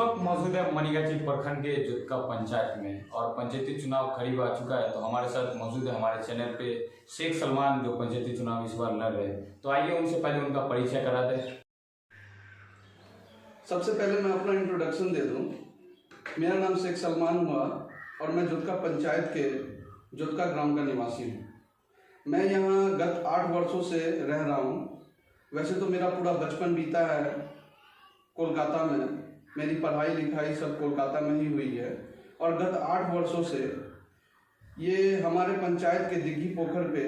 वक्त मौजूद है मनीगाछी प्रखंड के जुत्का पंचायत में और पंचायती चुनाव करीब आ चुका है। तो हमारे साथ मौजूद है हमारे चैनल पे शेख सलमान, जो पंचायती चुनाव इस बार लड़ रहे हैं। तो आइए उनसे पहले उनका परिचय करा दें। सबसे पहले मैं अपना इंट्रोडक्शन दे दूं। मेरा नाम शेख सलमान हुआ और मैं जुत्का पंचायत के जुत्का ग्राम का निवासी हूँ। मैं यहाँ गत 8 वर्षों से रह रहा हूँ। वैसे तो मेरा पूरा बचपन बीता है कोलकाता में, मेरी पढ़ाई लिखाई सब कोलकाता में ही हुई है और गत 8 वर्षों से ये हमारे पंचायत के दिघी पोखर पे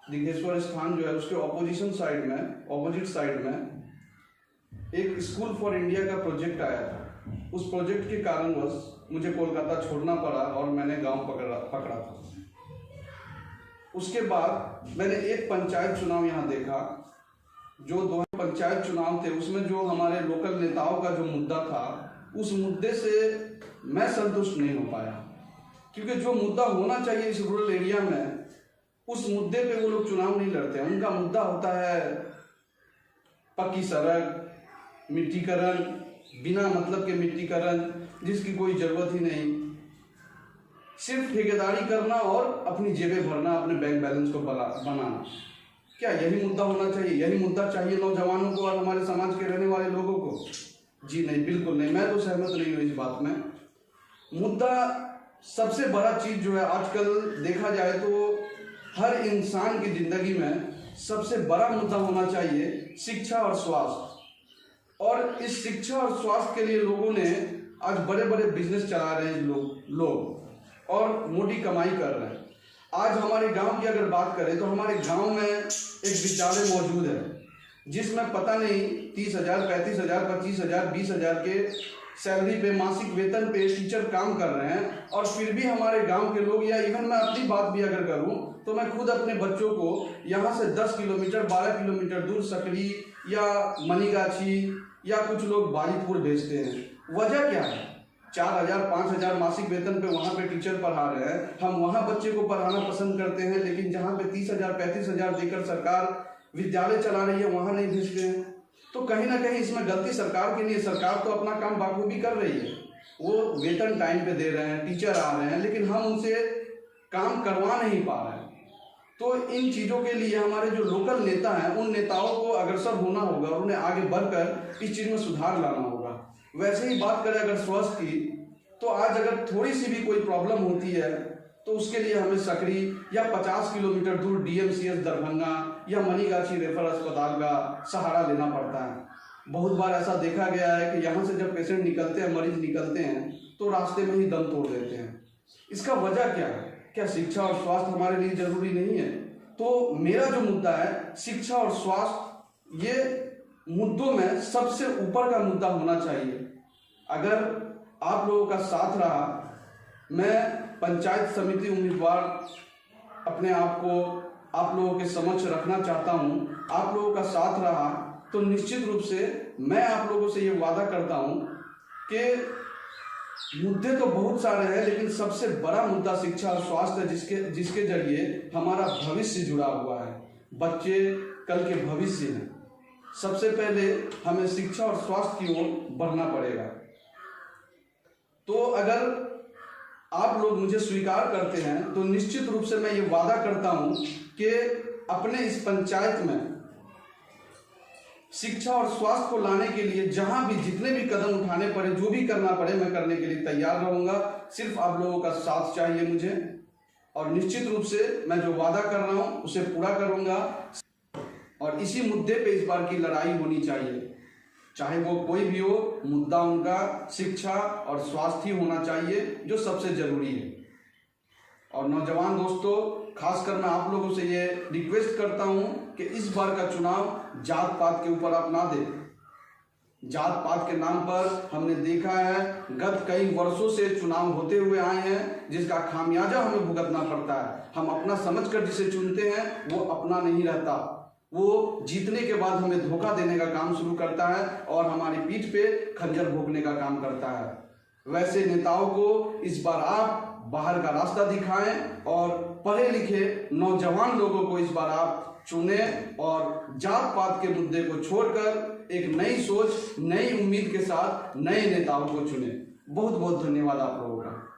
दिघेश्वर स्थान जो है उसके ऑपोजिट साइड में एक स्कूल फॉर इंडिया का प्रोजेक्ट आया था। उस प्रोजेक्ट के कारणवश मुझे कोलकाता छोड़ना पड़ा और मैंने गांव पकड़ा था। उसके बाद मैंने एक पंचायत चुनाव यहाँ देखा, जो 2 पंचायत चुनाव थे। उसमें जो हमारे लोकल नेताओं का जो मुद्दा था, उस मुद्दे से मैं संतुष्ट नहीं हो पाया, क्योंकि जो मुद्दा होना चाहिए इस रूरल एरिया में, उस मुद्दे पे वो लोग चुनाव नहीं लड़ते। उनका मुद्दा होता है पक्की सड़क, मिट्टीकरण, बिना मतलब के मिट्टीकरण, जिसकी कोई ज़रूरत ही नहीं, सिर्फ ठेकेदारी करना और अपनी जेबें भरना, अपने बैंक बैलेंस को बनाना। क्या यही मुद्दा होना चाहिए? यही मुद्दा चाहिए नौजवानों को और हमारे समाज के रहने वाले लोगों को? जी नहीं, बिल्कुल नहीं। मैं तो सहमत नहीं हूँ इस बात में। मुद्दा सबसे बड़ा चीज़ जो है आजकल देखा जाए तो हर इंसान की ज़िंदगी में सबसे बड़ा मुद्दा होना चाहिए शिक्षा और स्वास्थ्य। और इस शिक्षा और स्वास्थ्य के लिए लोगों ने आज बड़े बड़े बिजनेस चला रहे हैं लोग और मोटी कमाई कर रहे हैं। आज हमारे गांव की अगर बात करें तो हमारे गांव में एक विद्यालय मौजूद है जिसमें पता नहीं 30,000, 35,000, 25,000, 20,000 के सैलरी पे, मासिक वेतन पे टीचर काम कर रहे हैं। और फिर भी हमारे गांव के लोग, या इवन मैं अपनी बात भी अगर करूं तो मैं खुद अपने बच्चों को यहाँ से 10 किलोमीटर 12 किलोमीटर दूर सकरी या मनीगाछी या कुछ लोग बाजीपुर भेजते हैं। वजह क्या है? 4,000, 5,000 मासिक वेतन पे वहाँ पे टीचर पढ़ा रहे हैं। हम वहाँ बच्चे को पढ़ाना पसंद करते हैं, लेकिन जहाँ पे 30,000, 35,000 देकर सरकार विद्यालय चला रही है वहाँ नहीं भेजते हैं। तो कहीं ना कहीं इसमें गलती सरकार की नहीं है। सरकार तो अपना काम बाखूबी कर रही है, वो वेतन टाइम पे दे रहे हैं, टीचर आ रहे हैं, लेकिन हम उनसे काम करवा नहीं पा रहे हैं। तो इन चीज़ों के लिए हमारे जो लोकल नेता हैं, उन नेताओं को अग्रसर होना होगा और उन्हें आगे बढ़कर इस चीज़ में सुधार लाना होगा। वैसे ही बात करें अगर स्वास्थ्य की, तो आज अगर थोड़ी सी भी कोई प्रॉब्लम होती है तो उसके लिए हमें सकरी या 50 किलोमीटर दूर DMCH दरभंगा या मनीगाछी रेफर अस्पताल का सहारा लेना पड़ता है। बहुत बार ऐसा देखा गया है कि यहाँ से जब पेशेंट निकलते हैं, मरीज निकलते हैं, तो रास्ते में ही दम तोड़ देते हैं। इसका वजह क्या है? क्या शिक्षा और स्वास्थ्य हमारे लिए जरूरी नहीं है? तो मेरा जो मुद्दा है शिक्षा और स्वास्थ्य, ये मुद्दों में सबसे ऊपर का मुद्दा होना चाहिए। अगर आप लोगों का साथ रहा, मैं पंचायत समिति उम्मीदवार अपने आप को आप लोगों के समक्ष रखना चाहता हूं। आप लोगों का साथ रहा तो निश्चित रूप से मैं आप लोगों से ये वादा करता हूं कि मुद्दे तो बहुत सारे हैं, लेकिन सबसे बड़ा मुद्दा शिक्षा और स्वास्थ्य है, जिसके जरिए हमारा भविष्य जुड़ा हुआ है। बच्चे कल के भविष्य हैं। सबसे पहले हमें शिक्षा और स्वास्थ्य की ओर बढ़ना पड़ेगा। तो अगर आप लोग मुझे स्वीकार करते हैं तो निश्चित रूप से मैं ये वादा करता हूं कि अपने इस पंचायत में शिक्षा और स्वास्थ्य को लाने के लिए जहां भी जितने भी कदम उठाने पड़े, जो भी करना पड़े, मैं करने के लिए तैयार रहूंगा। सिर्फ आप लोगों का साथ चाहिए मुझे, और निश्चित रूप से मैं जो वादा कर रहा हूं उसे पूरा करूंगा। और इसी मुद्दे पे इस बार की लड़ाई होनी चाहिए, चाहे वो कोई भी हो। मुद्दा उनका शिक्षा और स्वास्थ्य ही होना चाहिए, जो सबसे जरूरी है। और नौजवान दोस्तों, खासकर मैं आप लोगों से ये रिक्वेस्ट करता हूं कि इस बार का चुनाव जात पात के ऊपर आप ना दें। जात पात के नाम पर हमने देखा है गत कई वर्षों से चुनाव होते हुए आए हैं, जिसका खामियाजा हमें भुगतना पड़ता है। हम अपना समझकर जिसे चुनते हैं वो अपना नहीं रहता, वो जीतने के बाद हमें धोखा देने का काम शुरू करता है और हमारी पीठ पे खंजर भोंकने का काम करता है। वैसे नेताओं को इस बार आप बाहर का रास्ता दिखाएं और पढ़े लिखे नौजवान लोगों को इस बार आप चुने और जात पात के मुद्दे को छोड़कर एक नई सोच, नई उम्मीद के साथ नए नेताओं को चुने। बहुत बहुत धन्यवाद आप लोगों का।